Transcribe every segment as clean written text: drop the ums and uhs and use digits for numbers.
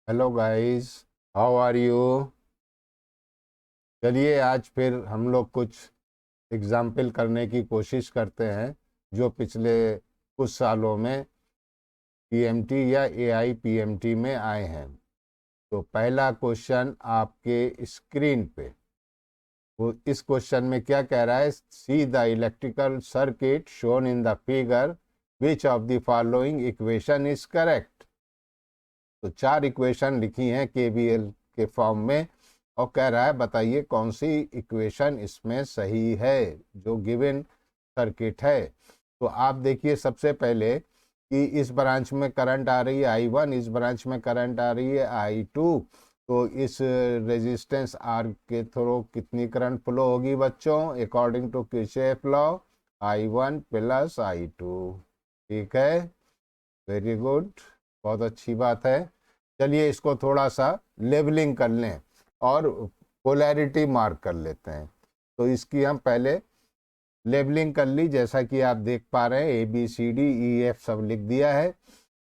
Hello guys, how are you. चलिए आज फिर हम लोग कुछ एग्जाम्पल करने की कोशिश करते हैं जो पिछले कुछ सालों में पीएमटी या एआई पीएमटी में आए हैं। तो पहला क्वेश्चन आपके स्क्रीन पे, वो इस क्वेश्चन में क्या कह रहा है, see the electrical circuit shown in the figure which of the following equation is correct. तो चार इक्वेशन लिखी हैं केवीएल के फॉर्म में और कह रहा है बताइए कौन सी इक्वेशन इसमें सही है जो गिवन सर्किट है। तो आप देखिए सबसे पहले कि इस ब्रांच में करंट आ रही है I1, इस ब्रांच में करंट आ रही है I2। तो इस रेजिस्टेंस R के थ्रू कितनी करंट फ्लो होगी बच्चों, according to Kirchhoff law, I1 plus I2। ठीक है, वेरी गुड, बहुत अच्छी बात है। चलिए इसको थोड़ा सा लेबलिंग कर लें और पोलैरिटी मार्क कर लेते हैं। तो इसकी हम पहले लेबलिंग कर ली, जैसा कि आप देख पा रहे हैं ABCDEF सब लिख दिया है,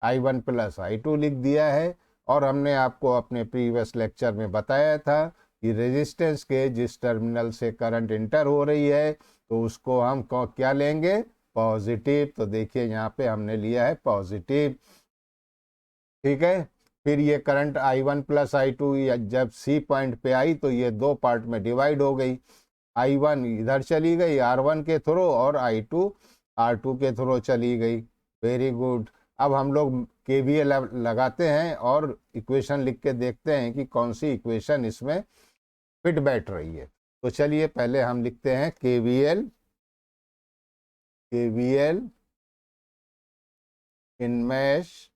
I1 प्लस I2 लिख दिया है। और हमने आपको अपने प्रीवियस लेक्चर में बताया था कि रेजिस्टेंस के जिस टर्मिनल से करंट इंटर हो रही है तो उसको हम क्या लेंगे, पॉजिटिव। तो देखिए यहाँ पे हमने लिया है पॉजिटिव। ठीक है, फिर ये करंट I1 प्लस I2 जब C पॉइंट पे आई तो ये दो पार्ट में डिवाइड हो गई। I1 इधर चली गई R1 के थ्रू और I2 R2 के थ्रू चली गई। Very good. अब हम लोग KVL लगाते हैं और इक्वेशन लिख के देखते हैं कि कौन सी इक्वेशन इसमें फिट बैठ रही है। तो चलिए पहले हम लिखते हैं KVL इन मैश।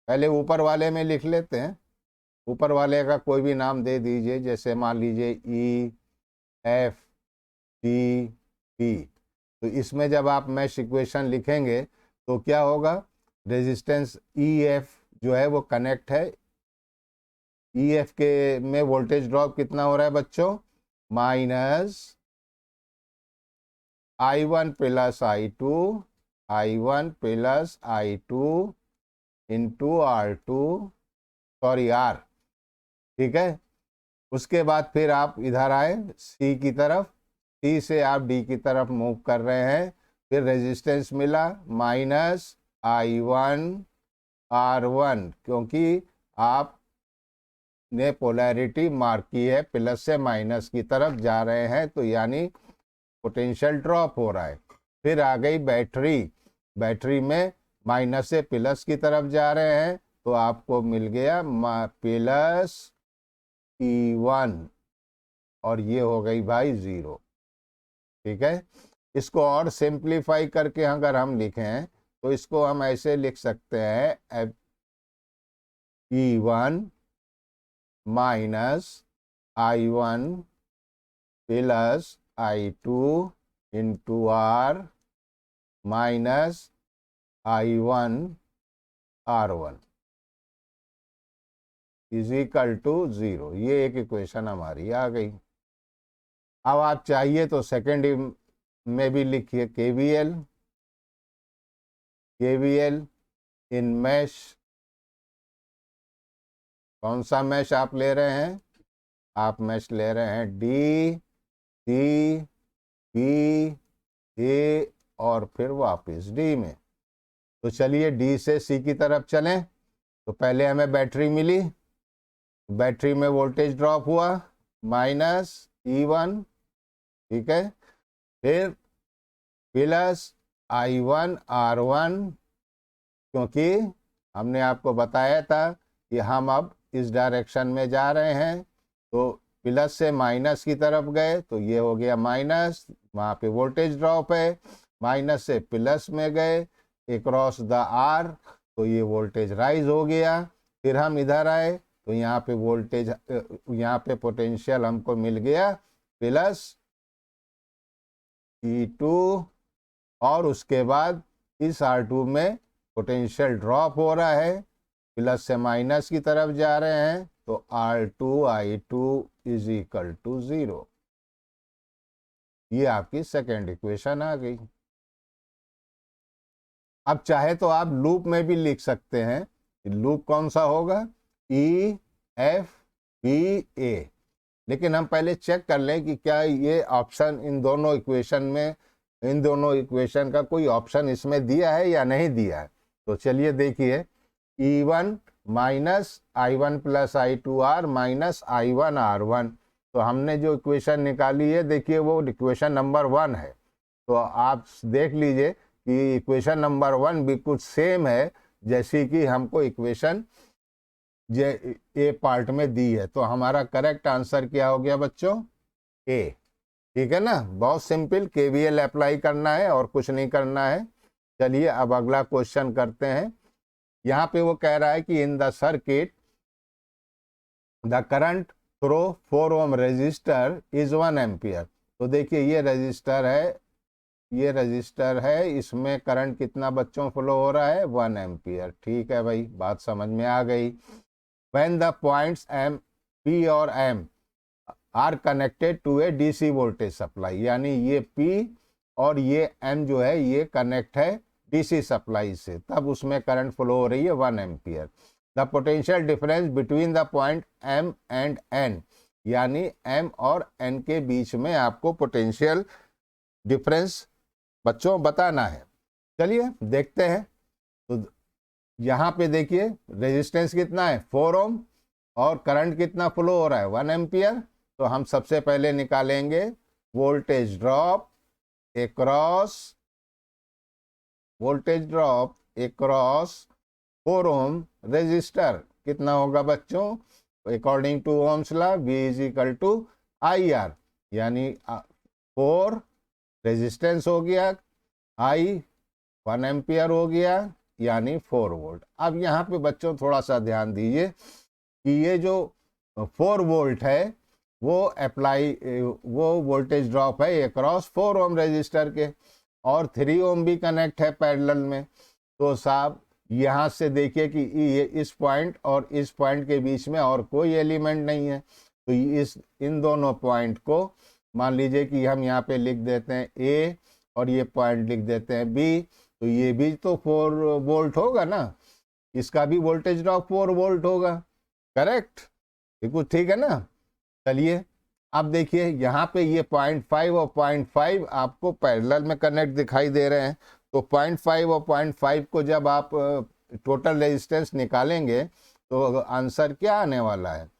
पहले ऊपर वाले में लिख लेते हैं, ऊपर वाले का कोई भी नाम दे दीजिए, जैसे मान लीजिए EFDP। तो इसमें जब आप मैश इक्वेशन लिखेंगे तो क्या होगा, रेजिस्टेंस EF जो है वो कनेक्ट है। EF के में वोल्टेज ड्रॉप कितना हो रहा है बच्चों, minus I1 plus I1 plus I2 into R2, sorry R। ठीक है, उसके बाद फिर आप इधर आए C की तरफ, C से आप D की तरफ मूव कर रहे हैं। फिर रेजिस्टेंस मिला माइनस I1 R1, क्योंकि आपने पोलैरिटी मार्क की है, प्लस से माइनस की तरफ जा रहे हैं तो यानी पोटेंशियल ड्रॉप हो रहा है। फिर आ गई बैटरी, बैटरी में माइनस से प्लस की तरफ जा रहे हैं तो आपको मिल गया प्लस E1 और ये हो गई भाई 0। ठीक है, इसको और सिंप्लीफाई करके अगर हम लिखें तो इसको हम ऐसे लिख सकते हैं E1 minus I1 plus I2 into R minus I1 R1 is equal to 0। ये एक इक्वेशन हमारी आ गई। अब आप चाहिए तो सेकेंड में भी लिखिए KVL इन मैश। कौन सा मैश आप ले रहे हैं, आप मैश ले रहे हैं D, C, B, A और फिर वापस D में। तो चलिए D से C की तरफ चलें। तो पहले हमें बैटरी मिली, बैटरी में वोल्टेज ड्रॉप हुआ माइनस E1। ठीक है, फिर प्लस I1 R1, क्योंकि हमने आपको बताया था कि हम अब इस डायरेक्शन में जा रहे हैं तो प्लस से माइनस की तरफ गए तो ये हो गया माइनस, वहाँ पे वोल्टेज ड्रॉप है। माइनस से प्लस में गए अक्रॉस द R तो ये वोल्टेज राइज हो गया। फिर हम इधर आए तो यहाँ पे वोल्टेज, यहाँ पे पोटेंशियल हमको मिल गया प्लस E2। और उसके बाद इस R2 में पोटेंशियल ड्रॉप हो रहा है, प्लस से माइनस की तरफ जा रहे हैं तो R2I2 इज इक्वल टू 0। ये आपकी सेकेंड इक्वेशन आ गई। अब चाहे तो आप लूप में भी लिख सकते हैं, लूप कौन सा होगा, ई एफ बी ए। लेकिन हम पहले चेक कर लें कि क्या ये ऑप्शन इन दोनों इक्वेशन का कोई ऑप्शन इसमें दिया है या नहीं दिया है। तो चलिए देखिए, E1 minus I1 plus I2R minus I1 R1। तो हमने जो इक्वेशन निकाली है, देखिए वो इक्वेशन नंबर 1 है। तो आप देख लीजिए कि इक्वेशन नंबर 1 बिल्कुल सेम है जैसी कि हमको इक्वेशन ए पार्ट में दी है। तो हमारा करेक्ट आंसर क्या हो गया बच्चों, ए। ठीक है ना, बहुत सिंपल, केवीएल अप्लाई करना है और कुछ नहीं करना है। चलिए अब अगला क्वेश्चन करते हैं। यहाँ पे वो कह रहा है कि in the circuit the current through 4 ohm resistor is 1 ampere. तो देखिए ये रजिस्टर है, इसमें करंट कितना बच्चों फ्लो हो रहा है, 1 एम्पियर। ठीक है भाई, बात समझ में आ गई। When the points M, P और M are connected to a DC voltage supply, यानी ये P और ये M जो है ये कनेक्ट है DC सप्लाई से, तब उसमें करंट फ्लो हो रही है 1 ampere. The potential difference between the point M and N, यानी M और N के बीच में आपको पोटेंशियल डिफरेंस बच्चों बताना है। चलिए देखते हैं। तो यहाँ पे देखिए रेजिस्टेंस कितना है, 4 ओम, और करंट कितना फ्लो हो रहा है, 1 एम्पियर। तो हम सबसे पहले निकालेंगे voltage drop across 4 ohm resistor. कितना होगा बच्चों, according to ohm's law V is equal to IR, यानी 4 रेजिस्टेंस हो गया, I 1 एम्पियर हो गया, यानी 4 वोल्ट। अब यहाँ पे बच्चों थोड़ा सा ध्यान दीजिए कि ये जो 4 वोल्ट है वो वोल्टेज ड्रॉप है अक्रॉस 4 ओम रजिस्टर के, और 3 ओम भी कनेक्ट है पैरेलल में। तो साहब यहाँ से देखिए कि ये इस पॉइंट और इस पॉइंट के बीच में और कोई एलिमेंट नहीं है। तो इन दोनों पॉइंट को मान लीजिए कि हम यहाँ पे लिख देते हैं ए और ये पॉइंट लिख देते हैं बी। तो ये भी तो 4 वोल्ट होगा ना, इसका भी वोल्टेज ड्रॉप 4 वोल्ट होगा। करेक्ट, बिल्कुल ठीक है ना। चलिए अब देखिए यहाँ पे ये 0.5 और 0.5 आपको पैरेलल में कनेक्ट दिखाई दे रहे हैं। तो 0.5 और 0.5 को जब आप टोटल रेजिस्टेंस निकालेंगे तो आंसर क्या आने वाला है,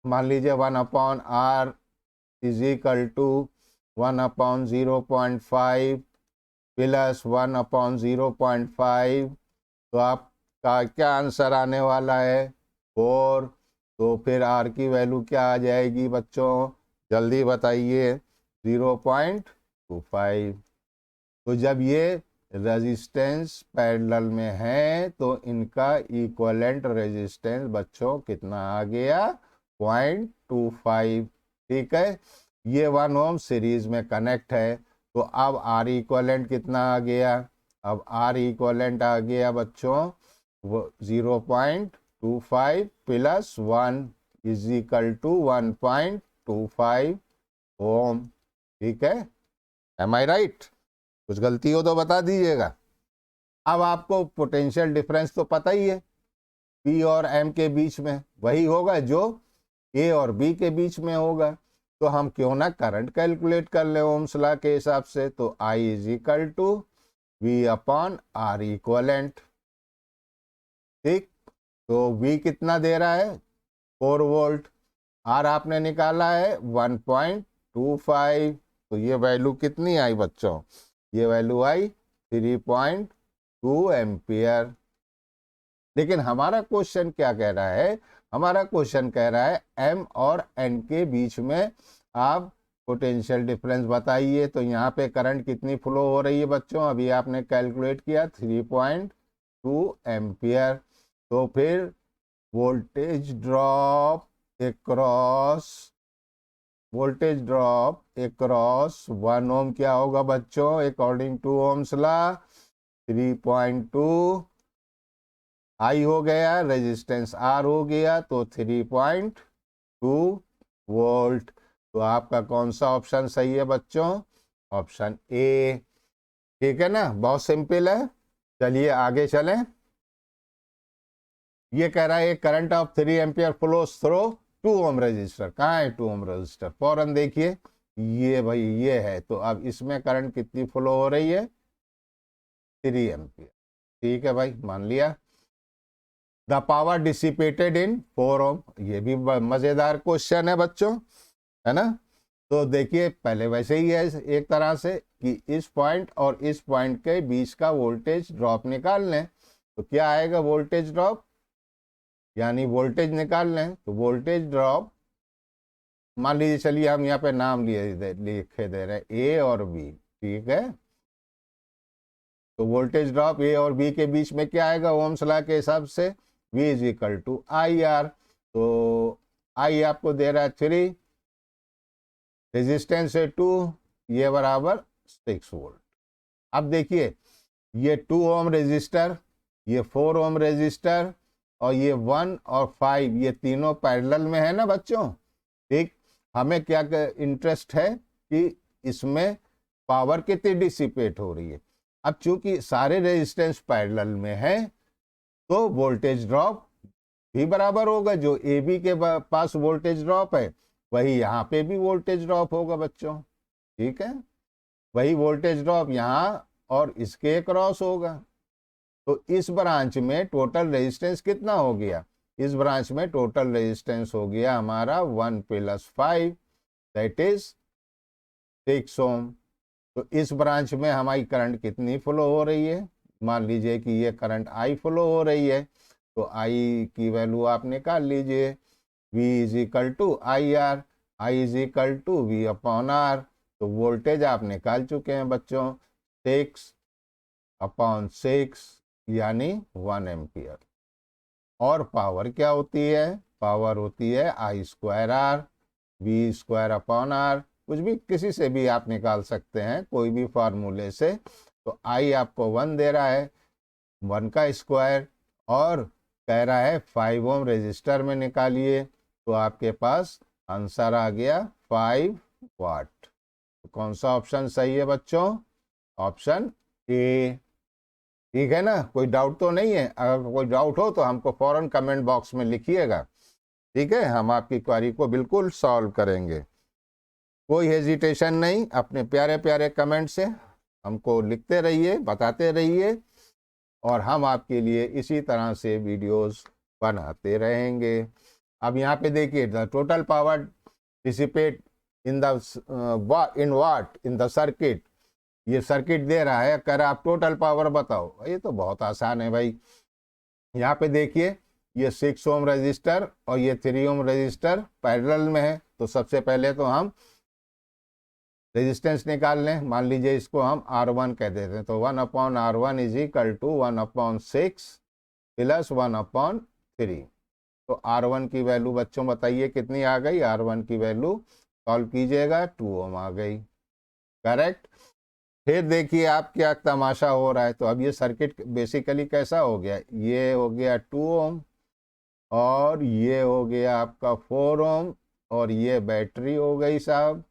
मान लीजिए 1/R is equal to 1/0.5 plus 1/0.5। तो आपका क्या आंसर आने वाला है, 4। तो फिर R की वैल्यू क्या आ जाएगी बच्चों, जल्दी बताइए, 0.25। तो जब ये रेजिस्टेंस पैरेलल में है तो इनका इक्विवेलेंट रेजिस्टेंस बच्चों कितना आ गया, 0.25। ठीक है, ये 1 ओम सीरीज में कनेक्ट है। तो अब R इक्विवेलेंट कितना आ गया, अब R इक्विवेलेंट आ गया बच्चों 0.25 प्लस 1 इज इक्वल टू 1.25 ओम। ठीक है, एम आई राइट? कुछ गलती हो तो बता दीजिएगा। अब आपको पोटेंशियल डिफरेंस तो पता ही है, P और M के बीच में वही होगा जो A और B के बीच में होगा। तो हम क्यों ना करंट कैलकुलेट कर ले ओम्स लॉ के हिसाब से। तो I is equal to V/R equivalent. ठीक, तो V कितना दे रहा है, 4 वोल्ट। R आपने निकाला है 1.25। तो ये वैल्यू कितनी आई बच्चों, ये वैल्यू आई 3.2 एम्पियर। लेकिन हमारा क्वेश्चन क्या कह रहा है, हमारा क्वेश्चन कह रहा है M और N के बीच में आप पोटेंशियल डिफरेंस बताइए। तो यहाँ पे करंट कितनी फ्लो हो रही है बच्चों, अभी आपने कैलकुलेट किया 3.2 एम्पियर। तो फिर वोल्टेज ड्रॉप एक्रॉस 1 ओम क्या होगा बच्चों, according to ohm's law 3.2 I हो गया, रेजिस्टेंस R हो गया, तो 3.2 वोल्ट। तो आपका कौन सा ऑप्शन सही है बच्चों, ऑप्शन ए। ठीक है ना, बहुत सिंपल है। चलिए आगे चलें। ये कह रहा है current of 3 ampere flows through 2 ohm resistor. कहाँ है 2 ओम रजिस्टर? फौरन देखिए, ये भाई ये है। तो अब इसमें करंट कितनी फ्लो हो रही है? 3 एम्पियर। ठीक है भाई, मान लिया। द पावर डिसिपेटेड इन 4 ओम, ये भी मजेदार क्वेश्चन है बच्चों, है ना। तो देखिए पहले वैसे ही है एक तरह से कि इस पॉइंट और इस पॉइंट के बीच का वोल्टेज ड्रॉप निकाल लें। तो क्या आएगा? वोल्टेज ड्रॉप, यानी वोल्टेज निकाल लें। तो वोल्टेज ड्रॉप मान लीजिए, चलिए हम यहाँ पे नाम लिखे दे रहे हैं ए और बी, ठीक है। तो वोल्टेज ड्रॉप ए और बी के बीच में क्या आएगा ओम्स लॉ के हिसाब से? V is equal to I R. तो आई आपको दे रहा है 3, रेजिस्टेंस है 2, ये बराबर 6 वोल्ट। अब देखिए ये 2 ओम रेजिस्टर, ये 4 ओम रेजिस्टर और ये 1 और 5, ये तीनों पैरेलल में है ना बच्चों। ठीक, हमें क्या इंटरेस्ट है कि इसमें पावर कितनी डिसिपेट हो रही है। अब चूंकि सारे रेजिस्टेंस पैरेलल में है तो वोल्टेज ड्रॉप भी बराबर होगा। जो ए बी के पास वोल्टेज ड्रॉप है वही यहाँ पे भी वोल्टेज ड्रॉप होगा बच्चों, ठीक है। वही वोल्टेज ड्रॉप यहाँ और इसके क्रॉस होगा। तो इस ब्रांच में टोटल रेजिस्टेंस कितना हो गया? इस ब्रांच में टोटल रेजिस्टेंस हो गया हमारा 1 + 5, दैट इज 6 ओम। तो इस ब्रांच में हमारी करंट कितनी फ्लो हो रही है? मान लीजिए कि ये करंट आई फ्लो हो रही है। तो आई की वैल्यू आप निकाल लीजिए, V is equal to I R, I is equal to V upon R. तो वोल्टेज आप निकाल चुके हैं बच्चों, 6/6 यानी 1 एम्पियर। और पावर क्या होती है? पावर होती है I²R, V² अपॉन आर। कुछ भी किसी से भी आप निकाल सकते हैं, कोई भी फार्मूले से। तो आई आपको 1 दे रहा है, 1 का स्क्वायर, और कह रहा है 5 ओम रेजिस्टर में निकालिए। तो आपके पास आंसर आ गया 5 वाट। तो कौन सा ऑप्शन सही है बच्चों? Option A. ठीक है ना, कोई डाउट तो नहीं है? अगर कोई डाउट हो तो हमको फौरन कमेंट बॉक्स में लिखिएगा, ठीक है। हम आपकी क्वेरी को बिल्कुल सॉल्व करेंगे। कोई हेजिटेशन नहीं, अपने प्यारे प्यारे कमेंट से हमको लिखते रहिए, बताते रहिए, और हम आपके लिए इसी तरह से वीडियोस बनाते रहेंगे। अब यहाँ पे देखिए, the total power dissipate in the in the circuit. ये सर्किट दे रहा है, कह रहा आप टोटल पावर बताओ। ये तो बहुत आसान है भाई। यहाँ पे देखिए, ये 6 ओम रजिस्टर और ये 3 ओम रजिस्टर पैरेलल में है। तो सबसे पहले तो हम रेजिस्टेंस निकाल लें। मान लीजिए इसको हम R1 कह देते हैं। तो 1/R1 इज इक्वल टू 1/6 + 1/3। तो R1 की वैल्यू बच्चों बताइए कितनी आ गई? R1 की वैल्यू सॉल्व कीजिएगा, 2 ओम आ गई, करेक्ट। फिर देखिए आप क्या तमाशा हो रहा है। तो अब ये सर्किट बेसिकली कैसा हो गया? ये हो गया 2 ओम और ये हो गया आपका 4 ओम और ये बैटरी हो गई साहब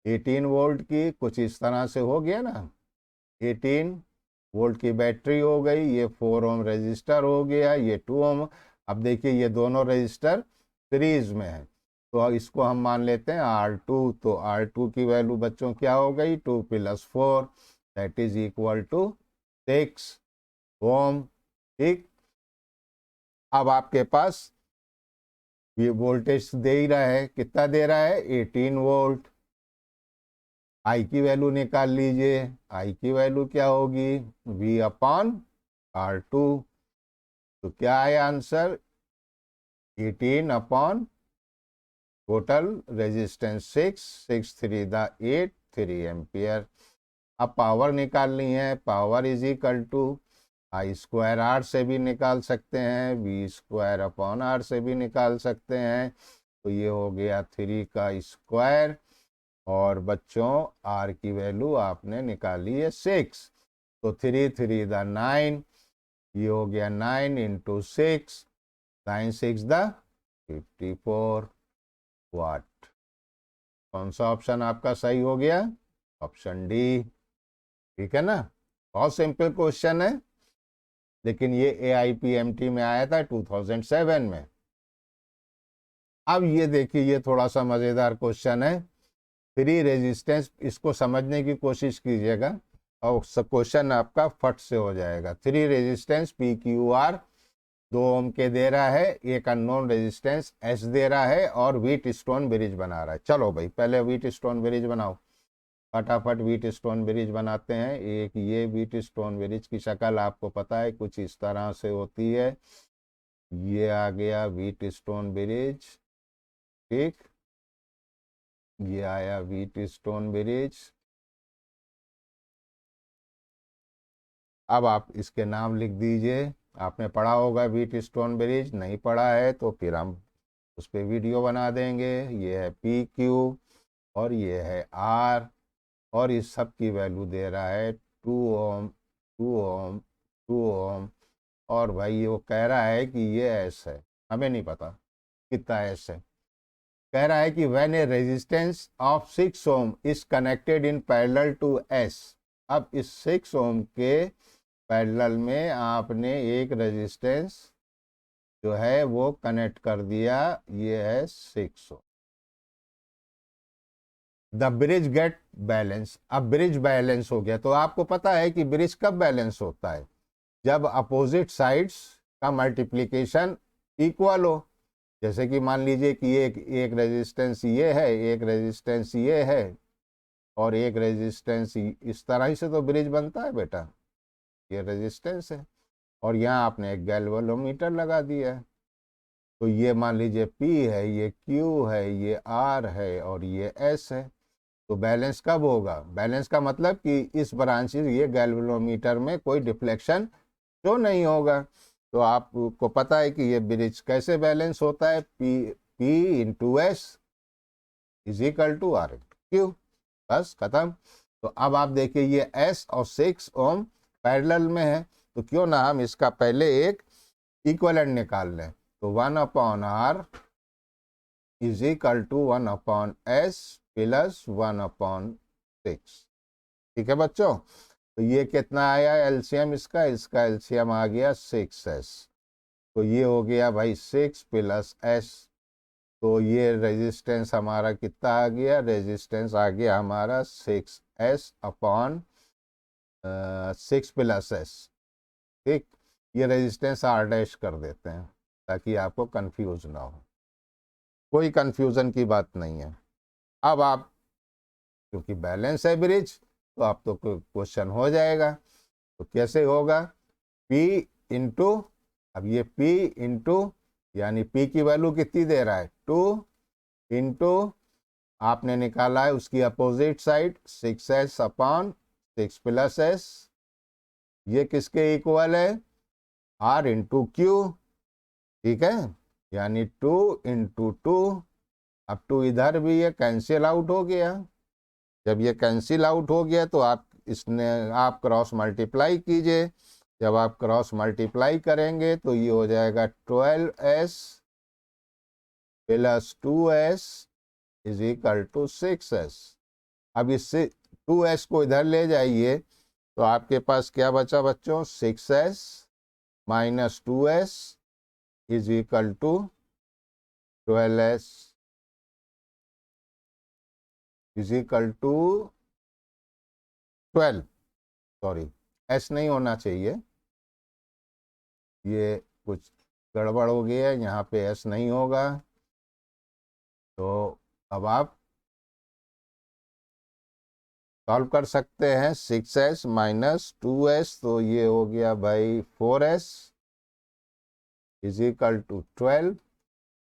18 वोल्ट की, कुछ इस तरह से हो गया ना। 18 वोल्ट की बैटरी हो गई, ये 4 ओम रजिस्टर हो गया, ये 2 ओम। अब देखिए ये दोनों रजिस्टर सीरीज में है, तो इसको हम मान लेते हैं R2। तो R2 की वैल्यू बच्चों क्या हो गई? 2 + 4 दैट इज इक्वल टू 6 ओम। ठीक, अब आपके पास ये वोल्टेज दे ही रहा है, कितना दे रहा है? 18 वोल्ट। आई की वैल्यू निकाल लीजिए। आई की वैल्यू क्या होगी? V/R2। तो क्या आया answer? 18 total resistance 6, 6 3 the 8, 3 ampere. अब पावर निकालनी है। Power is equal to I²R से भी निकाल सकते हैं, V²/R से भी निकाल सकते हैं। तो ये हो गया 3 का स्क्वायर, और बच्चों R की वैल्यू आपने निकाली है 6। तो 3 3 द 9, ये हो गया 9 × 6, 9 6 द 54 वाट। कौन सा ऑप्शन आपका सही हो गया? Option D. ठीक है ना, बहुत सिंपल क्वेश्चन है। लेकिन ये AIPMT में आया था 2007 में। अब ये देखिए, ये थोड़ा सा मज़ेदार क्वेश्चन है। थ्री रेजिस्टेंस, इसको समझने की कोशिश कीजिएगा और क्वेश्चन आपका फट से हो जाएगा। थ्री रेजिस्टेंस PQR 2 ओम के दे रहा है, एक अननोन रेजिस्टेंस S दे रहा है और व्हीट स्टोन ब्रिज बना रहा है। चलो भाई पहले व्हीट स्टोन ब्रिज बनाओ, फटाफट व्हीट स्टोन ब्रिज बनाते हैं। एक ये व्हीट स्टोन ब्रिज की शक्ल आपको पता है कुछ इस तरह से होती है। ये आ गया व्हीट स्टोन ब्रिज, ठीक, ये आया व्हीट स्टोन ब्रिज। अब आप इसके नाम लिख दीजिए। आपने पढ़ा होगा व्हीट स्टोन ब्रिज, नहीं पढ़ा है तो फिर हम उस पर वीडियो बना देंगे। ये है PQ और ये है R और इस सब की वैल्यू दे रहा है 2 ओम 2 ओम 2 ओम। और भाई वो कह रहा है कि ये S है, हमें नहीं पता कितना S है। कह रहा है कि when a resistance of 6 ohm is connected in parallel to S। अब इस 6 ओम के पैरेलल में आपने एक रेजिस्टेंस जो है वो कनेक्ट कर दिया, ये है 6 ओम। The bridge get balance. अब ब्रिज बैलेंस हो गया, तो आपको पता है कि ब्रिज कब बैलेंस होता है, जब अपोजिट साइड्स का मल्टीप्लिकेशन इक्वल हो। जैसे कि मान लीजिए कि एक रेजिस्टेंस ये है, एक रेजिस्टेंस ये है और एक रेजिस्टेंस इस तरह ही से तो ब्रिज बनता है बेटा। ये रेजिस्टेंस है और यहाँ आपने एक गैल्वेनोमीटर लगा दिया है, तो ये मान लीजिए P है, ये Q है, ये R है और ये S है। तो बैलेंस कब होगा, बैलेंस का मतलब कि इस ब्रांच ये गैल्वेनोमीटर में कोई डिफ्लेक्शन तो नहीं होगा। तो आपको पता है कि ये ब्रिज कैसे बैलेंस होता है, P into S is equal to R into Q, बस खत्म। तो अब आप देखिए ये S और 6 ओम पैरेलल में है, तो क्यों ना हम इसका पहले एक इक्विवेलेंट निकाल लें। तो 1/R is equal to 1/S plus 1/6। ठीक है बच्चों, तो ये कितना आया एलसीएम इसका एलसीएम आ गया 6S। तो ये हो गया भाई 6 प्लस S। तो ये रेजिस्टेंस हमारा कितना आ गया, रेजिस्टेंस आ गया हमारा 6S अपॉन 6 प्लस S। ठीक, ये रेजिस्टेंस R डैश कर देते हैं ताकि आपको कंफ्यूज ना हो, कोई कंफ्यूजन की बात नहीं है। अब आप क्योंकि बैलेंस है ब्रिज तो आप तो क्वेश्चन हो जाएगा। तो कैसे होगा, P इंटू, अब ये P इंटू यानी P की वैल्यू कितनी दे रहा है 2 इंटू आपने निकाला है उसकी opposite side 6S upon 6 plus S। ये किसके इक्वल है, R इंटू Q, ठीक है, यानी 2 इंटू 2। अब 2 इधर भी ये कैंसिल आउट हो गया। जब ये कैंसिल आउट हो गया तो आप क्रॉस मल्टीप्लाई कीजिए। जब आप क्रॉस मल्टीप्लाई करेंगे तो ये हो जाएगा 12S plus 2S is equal to 6S। अब इससे 2S को इधर ले जाइए तो आपके पास क्या बचा बच्चों, 6S minus 2S is equal to 12S is equal to 12, sorry S नहीं होना चाहिए, ये कुछ गड़बड़ हो गया है, यहाँ पे S नहीं होगा। तो अब आप सॉल्व कर सकते हैं 6S माइनस 2S, तो ये हो गया भाई 4S इज इक्वल टू 12।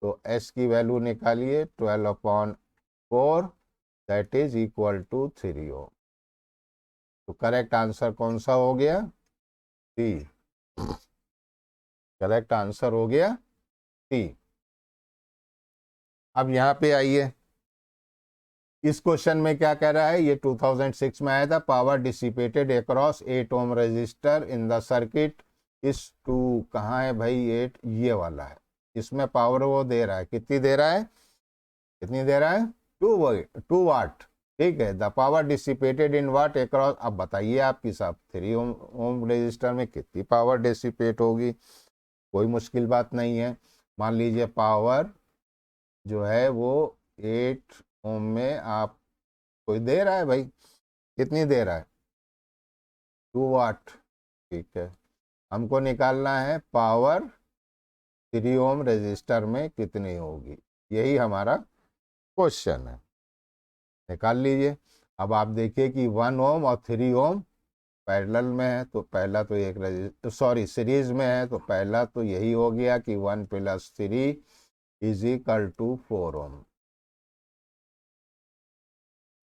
तो S की वैल्यू निकालिए 12/4 दैट इज इक्वल टू 3 ओम। तो करेक्ट आंसर कौन सा हो गया, C। करेक्ट आंसर हो गया C। अब यहाँ पे आइए, इस क्वेश्चन में क्या कह रहा है, ये 2006 में आया था। Power dissipated across 8 ohm resistor in the circuit is 2, कहाँ है भाई 8, ये वाला है। इसमें पावर वो दे रहा है, कितनी दे रहा है, कितनी दे रहा है 2 वाट। ठीक है। The power dissipated in watt across, अब बताइए आपकी साहब 3 ओम रेजिस्टर में कितनी पावर डिसिपेट होगी, कोई मुश्किल बात नहीं है। मान लीजिए पावर जो है वो 8 ओम में आप कोई दे रहा है भाई, कितनी दे रहा है, 2 वाट। ठीक है, हमको निकालना है पावर 3 ओम रेजिस्टर में कितनी होगी, यही हमारा क्वेश्चन है, निकाल लीजिए। अब आप देखिए कि 1 ओम और 3 ओम पैरेलल में है, तो पहला तो एक सॉरी सीरीज में है, तो पहला तो यही हो गया कि 1 + 3 = 4 ओम।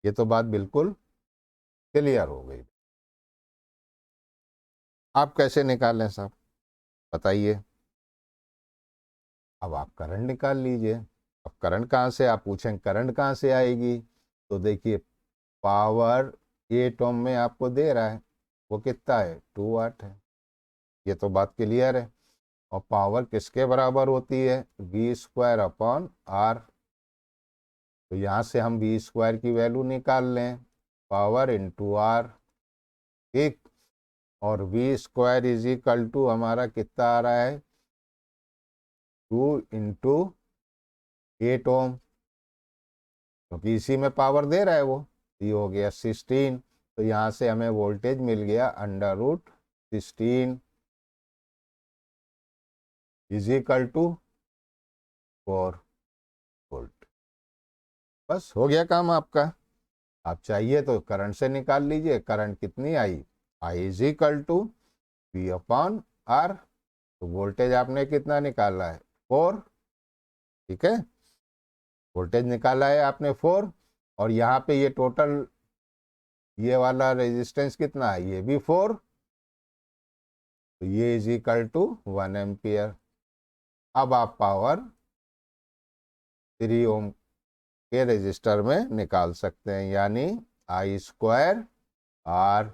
ये तो बात बिल्कुल क्लियर हो गई। आप कैसे निकालें साहब, बताइए। अब आप करंट निकाल लीजिए। अब करंट कहाँ से, आप पूछें करंट कहाँ से आएगी, तो देखिए पावर 8 ओम में आपको दे रहा है, वो कितना है, 2 वाट है, ये तो बात क्लियर है। और पावर किसके बराबर होती है, V²/R। तो यहाँ से हम V² की वैल्यू निकाल लें, पावर इंटू R। ठीक, और V² हमारा कितना आ रहा है, 2 × 8 ओम, क्योंकि इसी में पावर दे रहा है वो, ये हो गया 16। तो यहाँ से हमें वोल्टेज मिल गया √16 = 4 वोल्ट। बस हो गया काम आपका। आप चाहिए तो करंट से निकाल लीजिए, करंट कितनी आई, I = V/R। तो वोल्टेज आपने कितना निकाला है, 4। ठीक है, वोल्टेज निकाला है आपने 4, और यहाँ पे ये टोटल ये वाला रेजिस्टेंस कितना है, ये भी 4, तो ये = 1 एम्पियर। अब आप पावर 3 ओम के रेजिस्टर में निकाल सकते हैं, यानी I² R।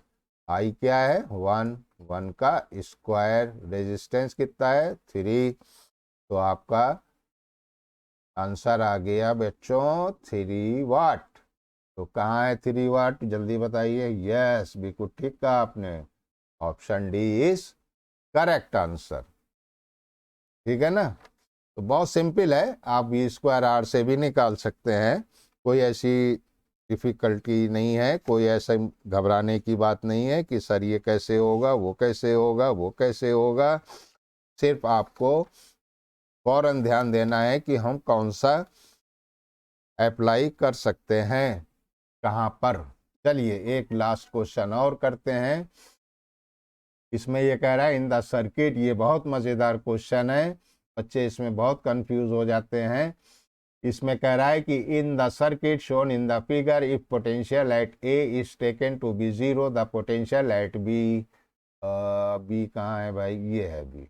I क्या है, 1, 1 का स्क्वायर, रेजिस्टेंस कितना है, 3। तो आपका आंसर आ गया बच्चों 3 वाट। तो कहाँ है 3 वाट, जल्दी बताइए। यस, बिल्कुल ठीक कहा आपने, option D is correct answer. ठीक है ना, तो बहुत सिंपल है, आप V²R से भी निकाल सकते हैं, कोई ऐसी डिफ़िकल्टी नहीं है, कोई ऐसा घबराने की बात नहीं है कि सर ये कैसे होगा, वो कैसे होगा, वो कैसे होगा। सिर्फ आपको फौरन ध्यान देना है कि हम कौन सा अप्लाई कर सकते हैं, कहाँ पर। चलिए एक लास्ट क्वेश्चन और करते हैं। इसमें ये कह रहा है इन द सर्किट, ये बहुत मज़ेदार क्वेश्चन है, बच्चे इसमें बहुत कंफ्यूज हो जाते हैं। इसमें कह रहा है कि in the circuit shown in the figure if potential at A is taken to be 0, the potential at B, B कहाँ है भाई, ये है बी।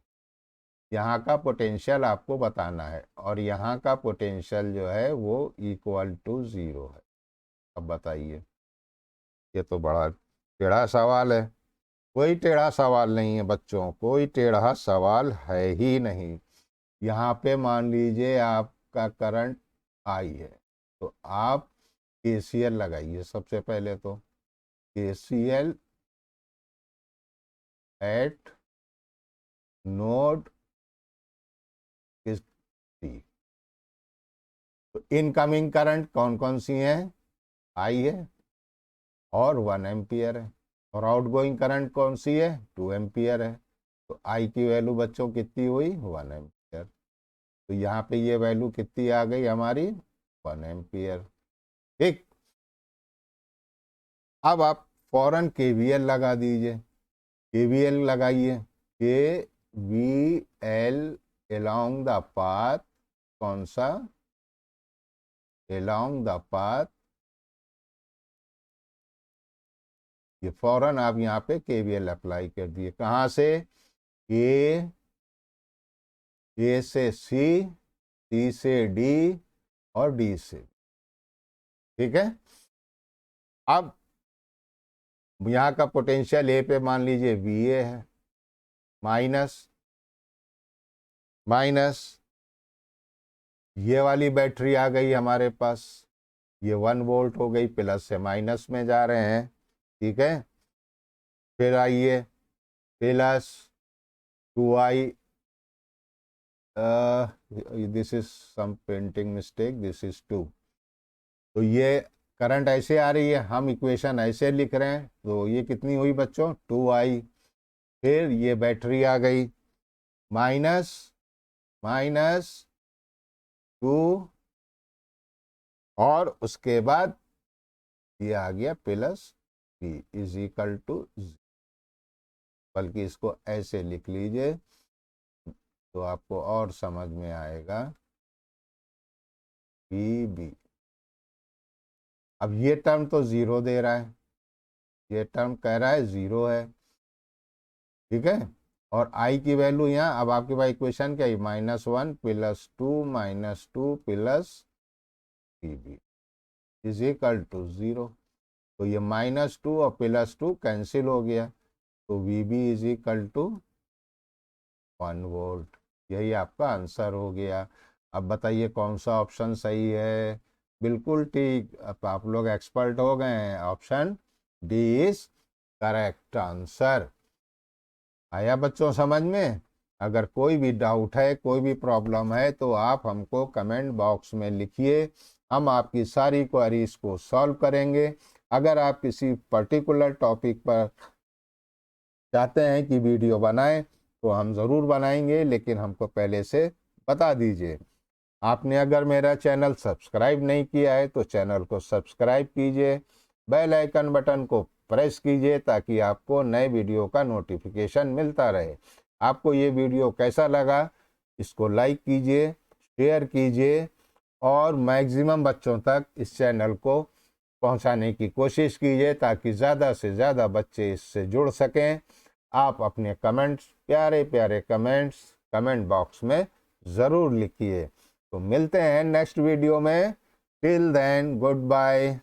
यहाँ का पोटेंशियल आपको बताना है, और यहाँ का पोटेंशियल जो है वो =0 है। अब बताइए, ये तो बड़ा टेढ़ा सवाल है। कोई टेढ़ा सवाल नहीं है बच्चों, कोई टेढ़ा सवाल है ही नहीं। यहाँ पे मान लीजिए आपका करंट आई है, तो आप KCL लगाइए सबसे पहले। तो KCL एट नोड टी। तो इनकमिंग करंट कौन कौन सी है, आई है और 1 एम्पियर है, और आउटगोइंग करंट कौन सी है, 2 एम्पियर है। तो आई की वैल्यू बच्चों कितनी हुई, 1 एम्पियर। तो यहाँ पे ये वैल्यू कितनी आ गई हमारी, 1 एम्पियर। ठीक, अब आप फौरन KVL लगा दीजिए। KVL लगाइए, KVL along द पाथ, कौन सा, along द पाथ। ये फौरन आप यहाँ पे KVL अप्लाई कर दिए, कहाँ से, A से C से D और D से। ठीक है, अब यहाँ का पोटेंशियल A पे मान लीजिए VA है, माइनस माइनस ये वाली बैटरी आ गई हमारे पास, ये 1 वोल्ट हो गई, प्लस से माइनस में जा रहे हैं, ठीक है। फिर आइए plus 2i, this is some painting mistake, this is 2। तो ये करंट ऐसे आ रही है, हम इक्वेशन ऐसे लिख रहे हैं, तो ये कितनी हुई बच्चों, 2i। फिर ये बैटरी आ गई, माइनस माइनस 2, और उसके बाद ये आ गया plus b is equal to, बल्कि इसको ऐसे लिख लीजिए तो आपको और समझ में आएगा, b। अब ये टर्म तो जीरो दे रहा है, ये टर्म कह रहा है जीरो है, ठीक है। और i की वैल्यू यहाँ, अब आपके पास इक्वेशन क्या है, -1 plus 2 minus 2 plus b is equal to 0। तो ये -2 और +2 कैंसिल हो गया, तो VB is equal to 1 volt. यही आपका आंसर हो गया। अब बताइए कौन सा ऑप्शन सही है। बिल्कुल ठीक, अब आप लोग एक्सपर्ट हो गए हैं, option D is correct answer. आया बच्चों समझ में? अगर कोई भी डाउट है, कोई भी प्रॉब्लम है, तो आप हमको कमेंट बॉक्स में लिखिए, हम आपकी सारी क्वेरीज को सॉल्व करेंगे। अगर आप किसी पर्टिकुलर टॉपिक पर चाहते हैं कि वीडियो बनाएं तो हम ज़रूर बनाएंगे, लेकिन हमको पहले से बता दीजिए। आपने अगर मेरा चैनल सब्सक्राइब नहीं किया है तो चैनल को सब्सक्राइब कीजिए, बेल आइकन बटन को प्रेस कीजिए ताकि आपको नए वीडियो का नोटिफिकेशन मिलता रहे। आपको ये वीडियो कैसा लगा, इसको लाइक कीजिए, शेयर कीजिए और मैक्सिमम बच्चों तक इस चैनल को पहुंचाने की कोशिश कीजिए ताकि ज़्यादा से ज़्यादा बच्चे इससे जुड़ सकें। आप अपने कमेंट्स, प्यारे प्यारे कमेंट्स कमेंट बॉक्स में ज़रूर लिखिए। तो मिलते हैं नेक्स्ट वीडियो में। Till then good bye.